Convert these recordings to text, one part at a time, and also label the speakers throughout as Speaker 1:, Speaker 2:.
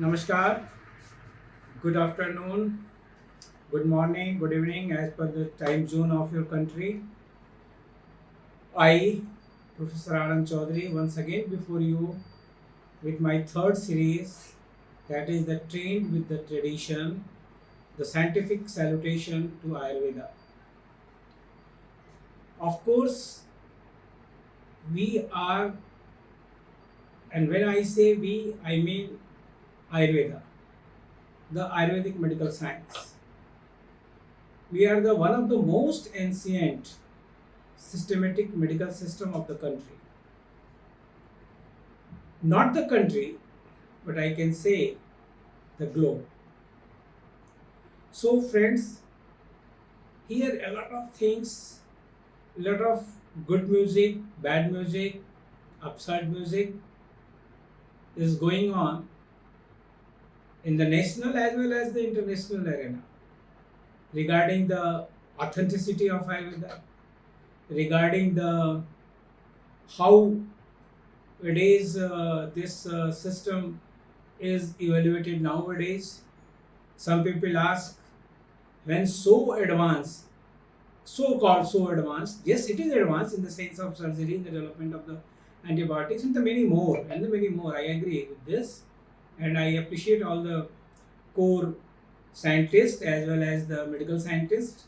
Speaker 1: Namaskar, good afternoon, good morning, good evening, as per the time zone of your country. I, Professor Anand Chaudhary, once again before you with my third series, that is the Trained with the Tradition, the scientific salutation to Ayurveda. Of course, we are, and when I say we, I mean Ayurveda, the Ayurvedic medical science. We are the one of the most ancient systematic medical system of the country. Not the country, but I can say the globe. So, friends, here a lot of things, a lot of good music, bad music, absurd music is going on in the national as well as the international arena regarding the authenticity of Ayurveda, regarding the how nowadays this system is evaluated nowadays. Some people ask when so advanced, so called so advanced. Yes, it is advanced in the sense of surgery, in the development of the antibiotics, and the many more, and the many more. I agree with this, and I appreciate all the core scientists as well as the medical scientists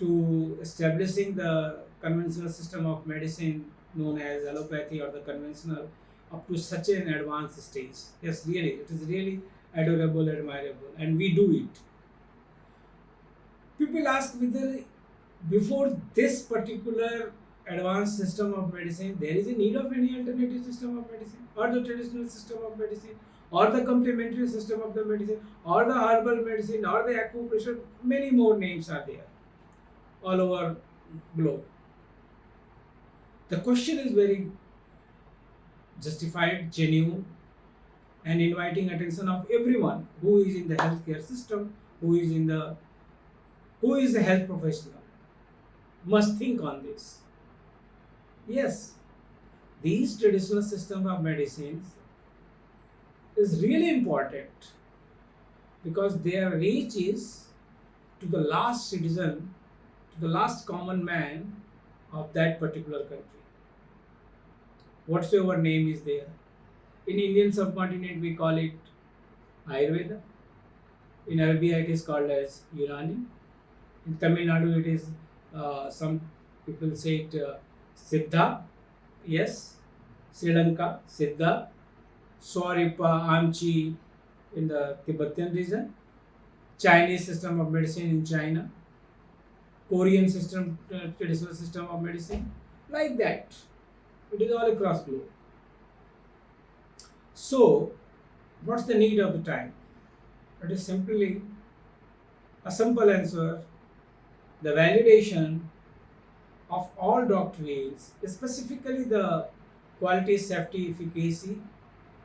Speaker 1: to establishing the conventional system of medicine known as allopathy or the conventional up to such an advanced stage. Yes, really, it is really adorable, admirable, and we do it. People ask whether before this particular advanced system of medicine, there is a need of any alternative system of medicine, or the traditional system of medicine, or the complementary system of the medicine, or the herbal medicine, or the acupressure. Many more names are there all over globe. The question is very justified, genuine, and inviting attention of everyone who is in the healthcare system, who is a health professional, must think on this. Yes, these traditional system of medicines is really important because their reach is to the last citizen, to the last common man of that particular country. Whatsoever name is there. In Indian subcontinent we call it Ayurveda. In Arabia it is called as Unani. In Tamil Nadu it is some people say it Siddha. Yes, Sri Lanka, Siddha. Swaripa, Amchi in the Tibetan region. Chinese system of medicine in China. Korean system, traditional system of medicine. Like that. It is all across globe. So, what's the need of the time? It is simply a simple answer. The validation of all doctrines, specifically the quality, safety, efficacy,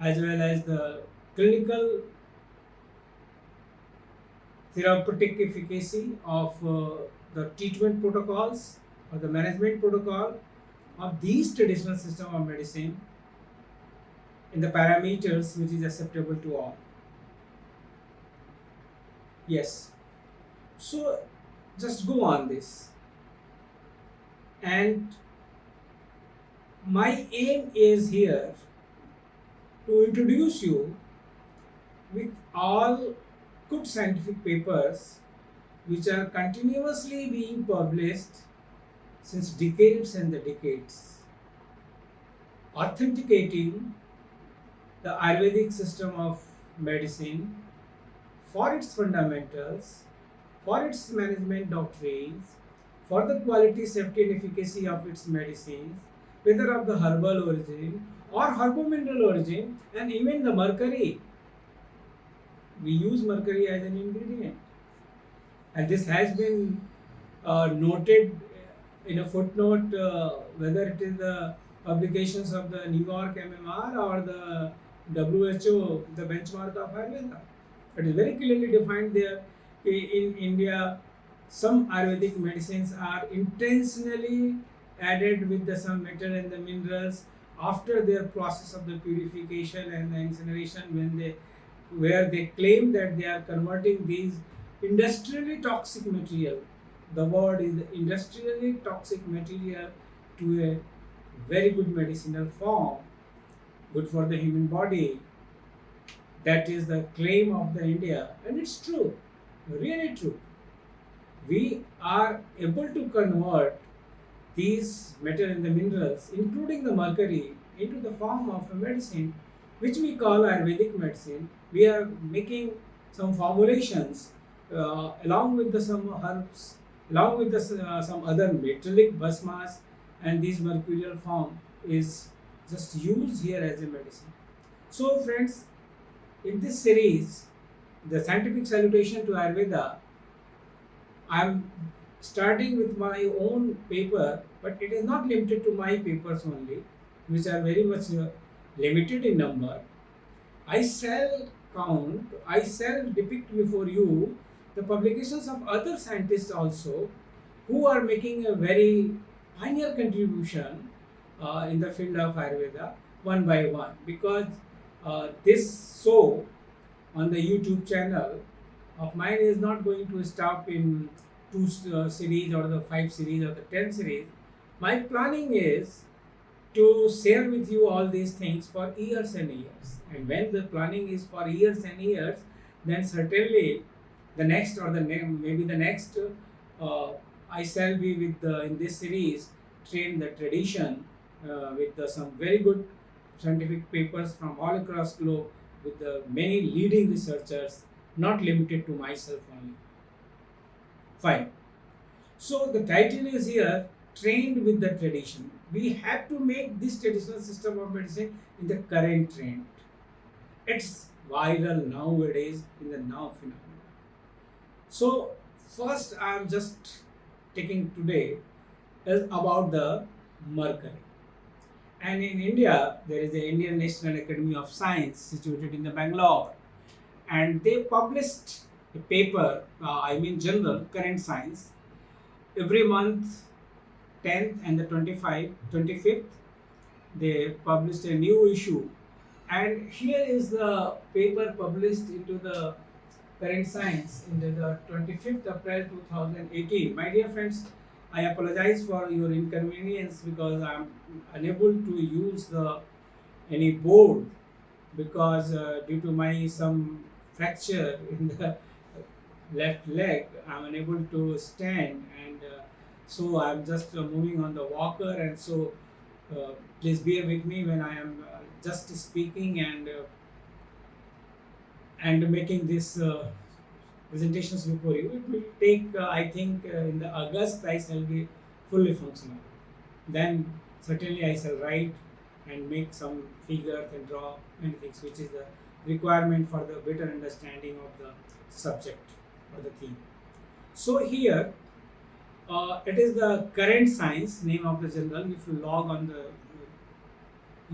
Speaker 1: as well as the clinical therapeutic efficacy of the treatment protocols or the management protocol of these traditional system of medicine in the parameters which is acceptable to all. Yes. So just go on this. And my aim is here to introduce you with all good scientific papers which are continuously being published since decades and the decades, authenticating the Ayurvedic system of medicine for its fundamentals, for its management doctrines, for the quality, safety, and efficacy of its medicines, whether of the herbal origin or herbomineral origin, and even the mercury. We use mercury as an ingredient, and this has been noted in a footnote, whether it is the publications of the New York MMR or the WHO, the benchmark of Ayurveda. It is very clearly defined there. In India, some Ayurvedic medicines are intentionally added with the some metal and the minerals after their process of the purification and the incineration when they where they claim that they are converting these industrially toxic material. The word is industrially toxic material to a very good medicinal form, good for the human body. That is the claim of the India, and it's true, really true. We are able to convert these metal and the minerals, including the mercury, into the form of a medicine, which we call Ayurvedic medicine. We are making some formulations along with some herbs, along with some other metallic bhasmas, and this mercurial form is just used here as a medicine. So, friends, in this series, the scientific salutation to Ayurveda, I'm starting with my own paper, but it is not limited to my papers only, which are very much limited in number. I shall I shall depict before you the publications of other scientists also who are making a very pioneer contribution in the field of Ayurveda one by one, because this show on the YouTube channel of mine is not going to stop in two series or the 5 series or the 10 series. My planning is to share with you all these things for years and years. And when the planning is for years and years, then certainly the next or maybe the next, I shall be with in this series train the tradition with some very good scientific papers from all across globe with many leading researchers, not limited to myself only. Fine. So the title is here, trained with the tradition. We have to make this traditional system of medicine in the current trend. It's viral nowadays in the now phenomenon. So first I am just taking today is about the mercury. And in India, there is the Indian National Academy of Science situated in the Bangalore, and they published a paper, journal, Current Science, every month, 10th and the 25th, they published a new issue. And here is the paper published into the Current Science in the 25th April 2018. My dear friends, I apologize for your inconvenience because I am unable to use any board because due to my some fracture in the left leg, I am unable to stand, and so I am just moving on the walker, and so please bear with me when I am just speaking and making this presentations before you. It will take, I think, in the August I shall be fully functional. Then certainly I shall write and make some figures and draw many things, which is the requirement for the better understanding of the subject or the theme. So here, it is the Current Science, name of the journal. If you log on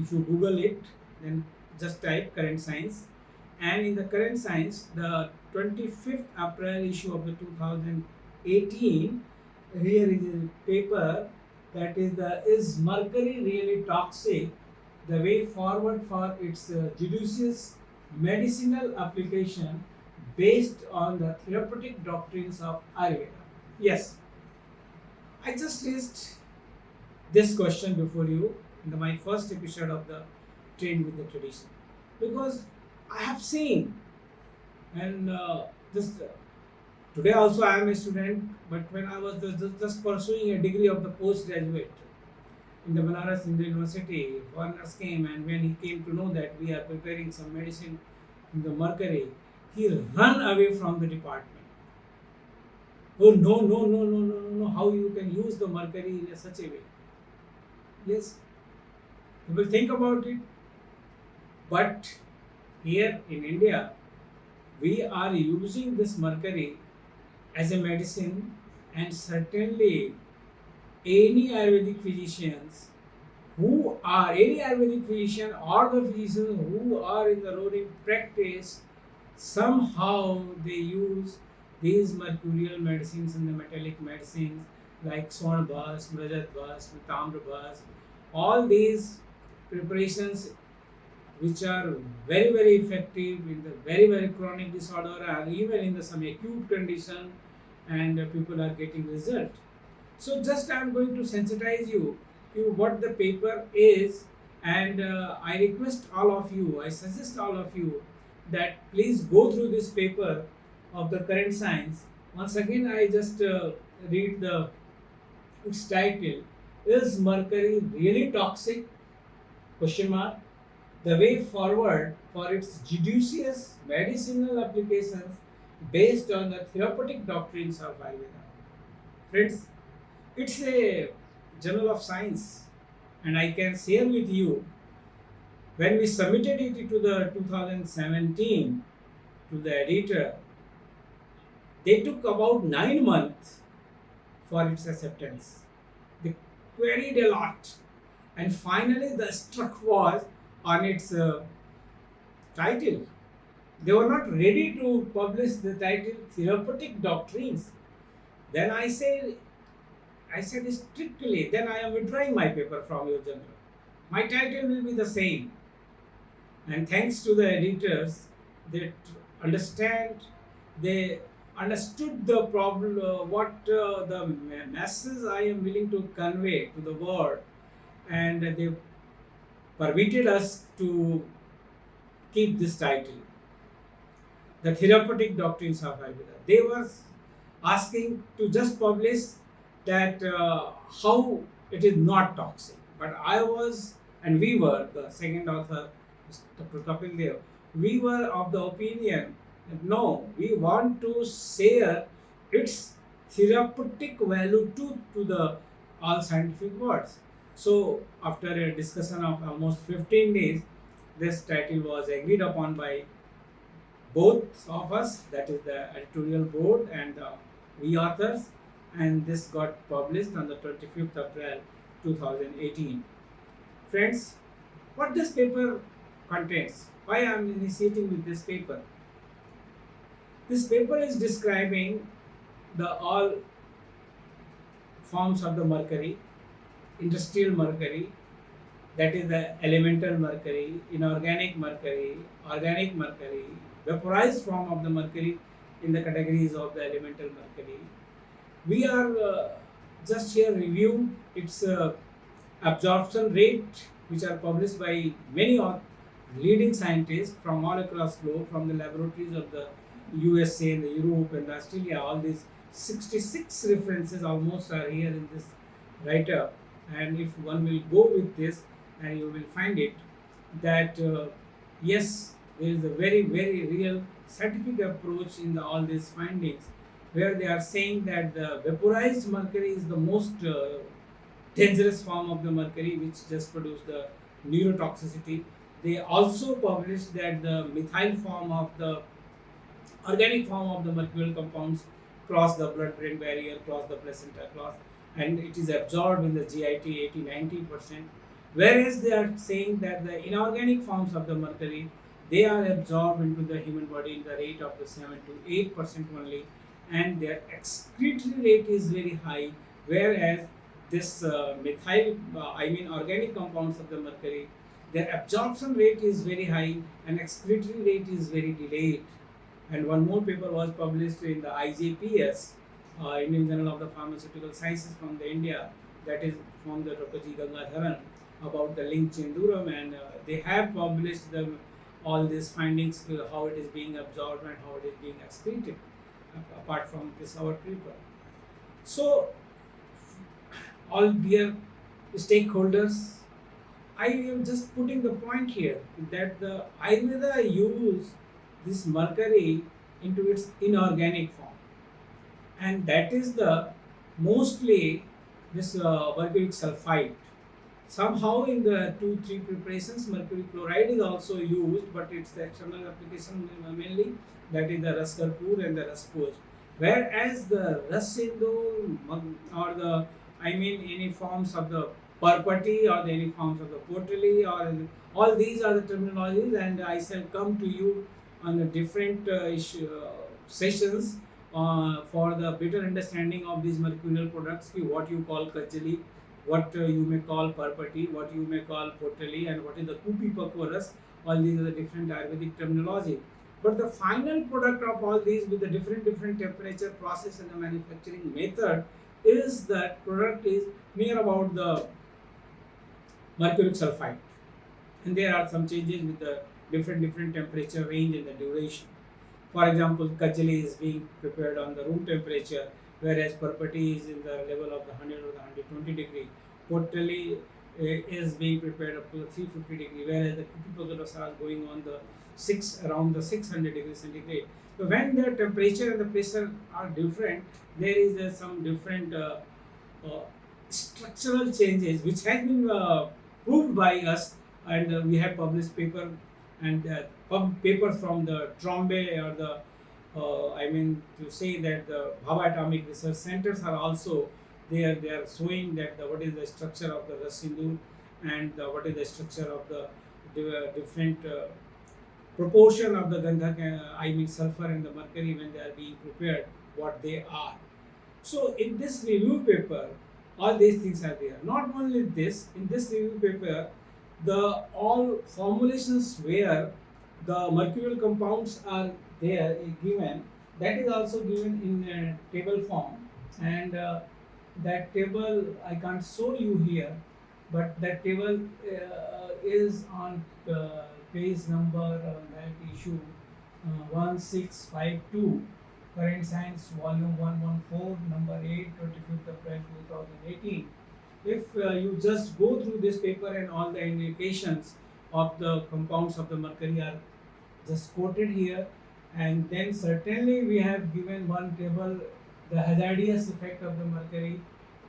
Speaker 1: if you Google it, then just type Current Science. And in the Current Science, the 25th April issue of the 2018, here is a paper that is mercury really toxic? The way forward for its judicious medicinal application based on the therapeutic doctrines of Ayurveda. Yes, I just raised this question before you in my first episode of the Train with the Tradition, because I have seen, and today also I am a student, but when I was just pursuing a degree of the postgraduate in the Banaras Hindu University, foreigners came, and when he came to know that we are preparing some medicine in the mercury, he ran away from the department. Oh no, how you can use the mercury in such a way? Yes, you will think about it, but here in India, we are using this mercury as a medicine, and certainly any Ayurvedic physicians any Ayurvedic physician or the physicians who are in the roaring practice, somehow they use these mercurial medicines and the metallic medicines like Swarn Rajat Bhas, Tamra Bhas, all these preparations which are very very effective in the very very chronic disorder or even in the some acute condition, and people are getting result. So just I am going to sensitize you to what the paper is, and I request all of you, I suggest all of you that please go through this paper of the current science. Once again, I just read the its title: Is mercury really toxic? Question mark. The way forward for its judicious medicinal applications based on the therapeutic doctrines of Ayurveda. Friends, it's a journal of science, and I can share with you when we submitted it to the 2017 to the editor, they took about 9 months for its acceptance. They queried a lot, and finally the struck was on its title. They were not ready to publish the title Therapeutic Doctrines. Then I said strictly, then I am withdrawing my paper from your journal. My title will be the same. And thanks to the editors, they understand, they understood the problem, what the message I am willing to convey to the world, and they permitted us to keep this title, the therapeutic doctrines of Ayurveda. They were asking to just publish that how it is not toxic. But I was, and we were, the second author, Dr. Kapil Dev, we were of the opinion that no, we want to share its therapeutic value to the all scientific words. So after a discussion of almost 15 days, this title was agreed upon by both of us, that is the editorial board and we authors, and this got published on the 25th April 2018. Friends, what this paper contains, why I am initiating with this paper. This paper is describing the all forms of the mercury, industrial mercury, that is the elemental mercury, inorganic mercury, organic mercury, vaporized form of the mercury in the categories of the elemental mercury. We are just here review its absorption rate, which are published by many leading scientists from all across globe, from the laboratories of the USA and the Europe and Australia. All these 66 references almost are here in this write-up, and if one will go with this, and you will find it that yes, there is a very very real scientific approach in all these findings, where they are saying that the vaporized mercury is the most dangerous form of the mercury, which just produce the neurotoxicity. They also published that the methyl form of the organic form of the mercurial compounds cross the blood-brain barrier, cross the placenta, and it is absorbed in the GIT 80-90%. Whereas they are saying that the inorganic forms of the mercury, they are absorbed into the human body in the rate of the 7 to 8% only, and their excretory rate is very high. Whereas this organic compounds of the mercury, their absorption rate is very high and excretory rate is very delayed. And one more paper was published in the IJPS, Indian Journal of the Pharmaceutical Sciences from the India, that is from the Dr. G. Gangadharan, about the link chindurum, and they have published all these findings, how it is being absorbed and how it is being excreted, apart from this our paper. So, all dear stakeholders, I am just putting the point here that the Ayurveda use this mercury into its inorganic form, and that is the mostly this mercuric sulfide. Somehow in the 2-3 preparations, mercury chloride is also used, but it's the external application mainly, that is the Ras Karpur and the Ras Poj. Whereas the Ras Sindoor or the any forms of the Parpati or any forms of the Potali, or all these are the terminologies, and I shall come to you on the different sessions for the better understanding of these mercurial products, what you call Kajali, what you may call Parpati, what you may call Potali, and what is the Kupi Pakwaras. All these are the different Ayurvedic terminology. But the final product of all these with the different temperature process and the manufacturing method is that product is near about the mercuric sulfide. And there are some changes with the different temperature range and the duration. For example, Kajali is being prepared on the room temperature, whereas Parpati is in the level of the 100 or the 120 degree. Potali is being prepared up to the 350 degree, whereas the Kutupagala is going on the around the 600 degrees centigrade. So when the temperature and the pressure are different, there is some different structural changes which has been proved by us, and we have published paper and papers from the Trombe or the I mean to say that the Bhava Atomic Research Centers are also there. They are showing that what is the structure of the Rasindu and what is the structure of the different proportion of the Gandhak, I mean sulfur and the mercury when they are being prepared, what they are. So in this review paper, all these things are there. Not only this, in this review paper, the all formulations where the mercurial compounds are there given, that is also given in table form, and that table I can't show you here, but that table is on page number that issue 1652, Current Science volume 114, number 8, 25th April 2018. If you just go through this paper and all the indications of the compounds of the mercury are just quoted here, and then certainly we have given one table, the hazardous effect of the mercury,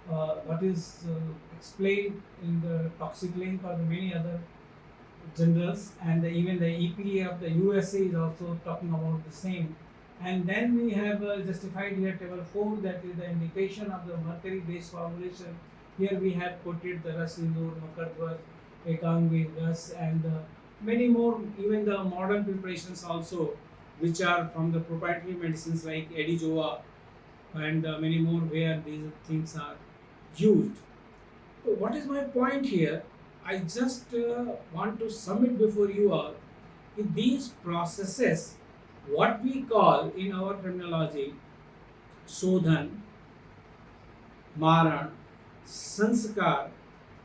Speaker 1: what is explained in the toxic link or the many other journals, and even the EPA of the USA is also talking about the same. And then we have justified here table 4, that is the indication of the mercury based formulation. Here we have quoted the Rasindur, Makardhwaj, Ekangvi, Ras, and many more, even the modern preparations also, which are from the proprietary medicines like Edijoa and many more, where these things are used. So what is my point here? I just want to submit before you all, in these processes, what we call in our terminology Sodhan, Maran, Sanskar,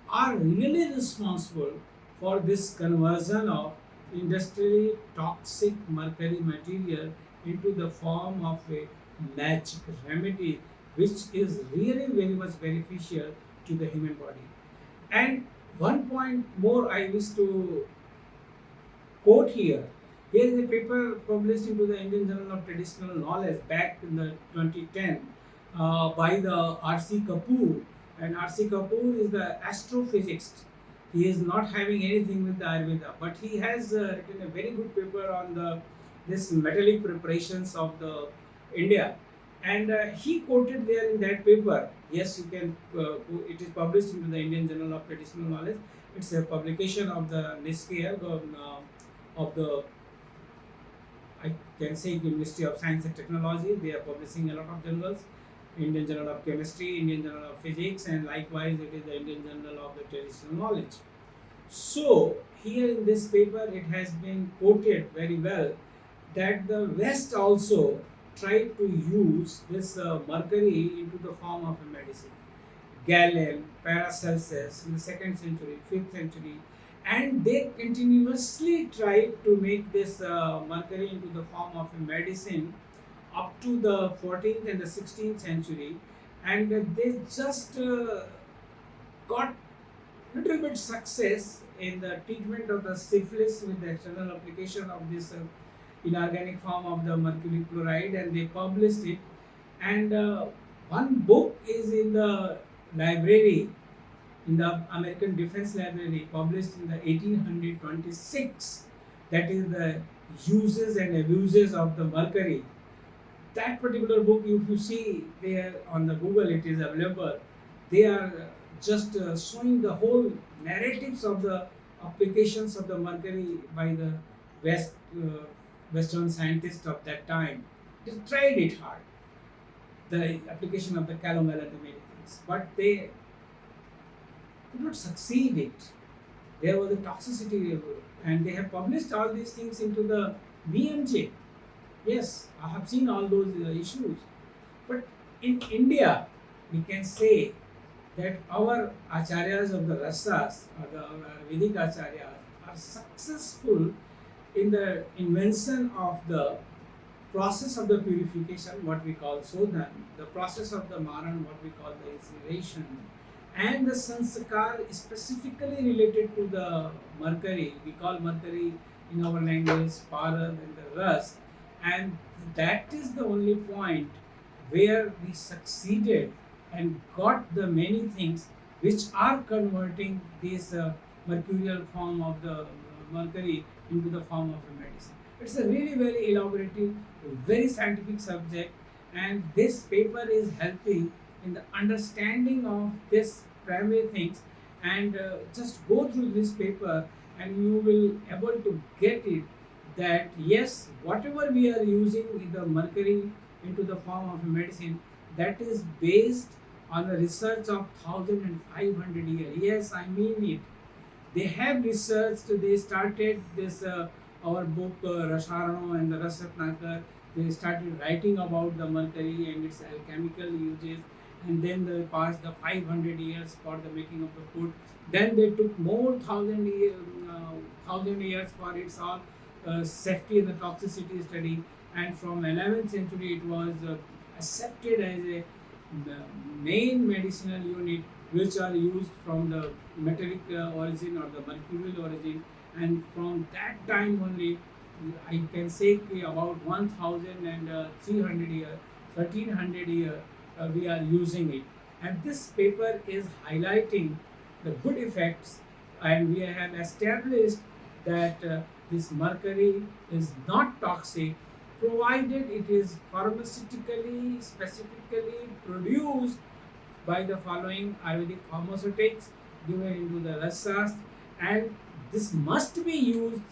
Speaker 1: are really responsible for this conversion of industrially toxic mercury material into the form of a magic remedy, which is really very much beneficial to the human body. And one point more I wish to quote here. Here is a paper published into the Indian Journal of Traditional Knowledge back in the 2010 by the R.C. Kapoor. And R.C. Kapoor is the astrophysicist. He is not having anything with the Ayurveda, but he has written a very good paper on this metallic preparations of the India. And he quoted there in that paper, yes, you can, it is published into the Indian Journal of Traditional Knowledge. It's a publication of the NISCAR, of the, I can say, the Ministry of Science and Technology. They are publishing a lot of journals. Indian Journal of Chemistry, Indian Journal of Physics, and likewise it is the Indian Journal of the Traditional Knowledge. So here in this paper it has been quoted very well that the West also tried to use this mercury into the form of a medicine. Galen, Paracelsus in the 2nd century, 5th century, and they continuously tried to make this mercury into the form of a medicine up to the 14th and the 16th century, and they just got little bit success in the treatment of the syphilis with the external application of this inorganic form of the mercury chloride, and they published it. And one book is in the library, in the American Defense Library, published in the 1826, that is the uses and abuses of the mercury. That particular book, if you see there on the Google, it is available. They are just showing the whole narratives of the applications of the mercury by the Western scientists of that time. They tried it hard, the application of the calomel and the many things, but they could not succeed it. There was a toxicity and they have published all these things into the BMJ. Yes, I have seen all those issues. But in India, we can say that our acharyas of the rasas, or our Vedic acharyas, are successful in the invention of the process of the purification, what we call sodhan, the process of the maran, what we call the incineration, and the sanskar is specifically related to the mercury. We call mercury in our language paran and the rust, and that is the only point where we succeeded and got the many things which are converting this mercurial form of the mercury into the form of a medicine. It's a really very elaborative, very scientific subject, and this paper is helping in the understanding of this primary things. And just go through this paper, and you will able to get it that yes, whatever we are using in the mercury into the form of a medicine, that is based on the research of 1500 years. Yes, I mean it. They have researched. They started this our book Rasarano and the Rasatnakar. They started writing about the mercury and its alchemical uses, and then they passed the 500 years for the making of the food. Then they took more 1000 years for its all safety and the toxicity study. And from 11th century, it was accepted as a main medicinal unit which are used from the metallic origin or the mercurial origin. And from that time only, I can say about 1300 years, 1300 years, we are using it. And this paper is highlighting the good effects, and we have established that this mercury is not toxic provided it is pharmaceutically specifically produced by the following Ayurvedic pharmaceutics given into the rasas, and this must be used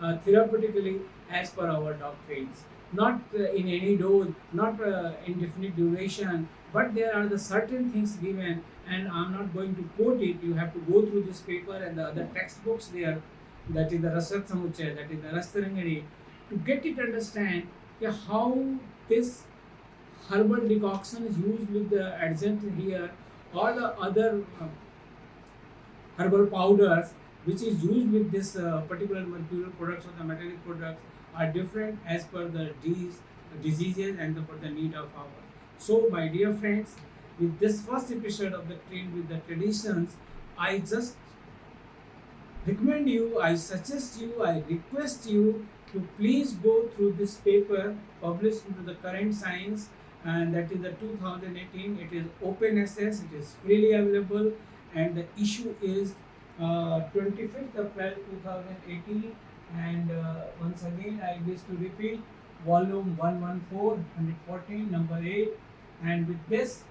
Speaker 1: therapeutically as per our doctrines, not in any dose, not indefinite duration, but there are the certain things given, and I'm not going to quote it. You have to go through this paper and the other textbooks there, that is the Rasat Samuchaya, that is the Rastarangani, to get it understand how this herbal decoction is used with the adjunct here, or the other herbal powders which is used with this particular mercurial products or the metallic products are different as per the diseases and for the need of our. So my dear friends, with this first episode of the Trade with the Traditions, I just recommend you, I suggest you, I request you to please go through this paper published into the Current Science, and that is the 2018. It is open access, it is freely available, and the issue is 25th April 2018. And once again, I wish to repeat, volume 114, 114, number 8. And with this,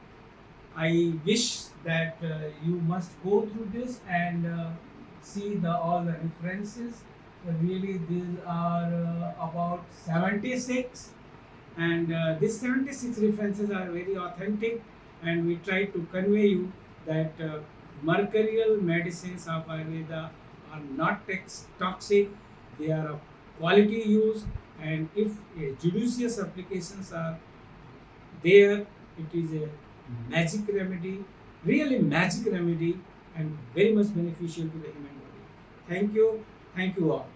Speaker 1: I wish that you must go through this and see all the references. Really, these are about 76, and these 76 references are very authentic, and we try to convey you that mercurial medicines of Ayurveda are not toxic, they are of quality use, and if judicious applications are there, it is a magic remedy, really magic remedy, and very much beneficial to the human body. Thank you all.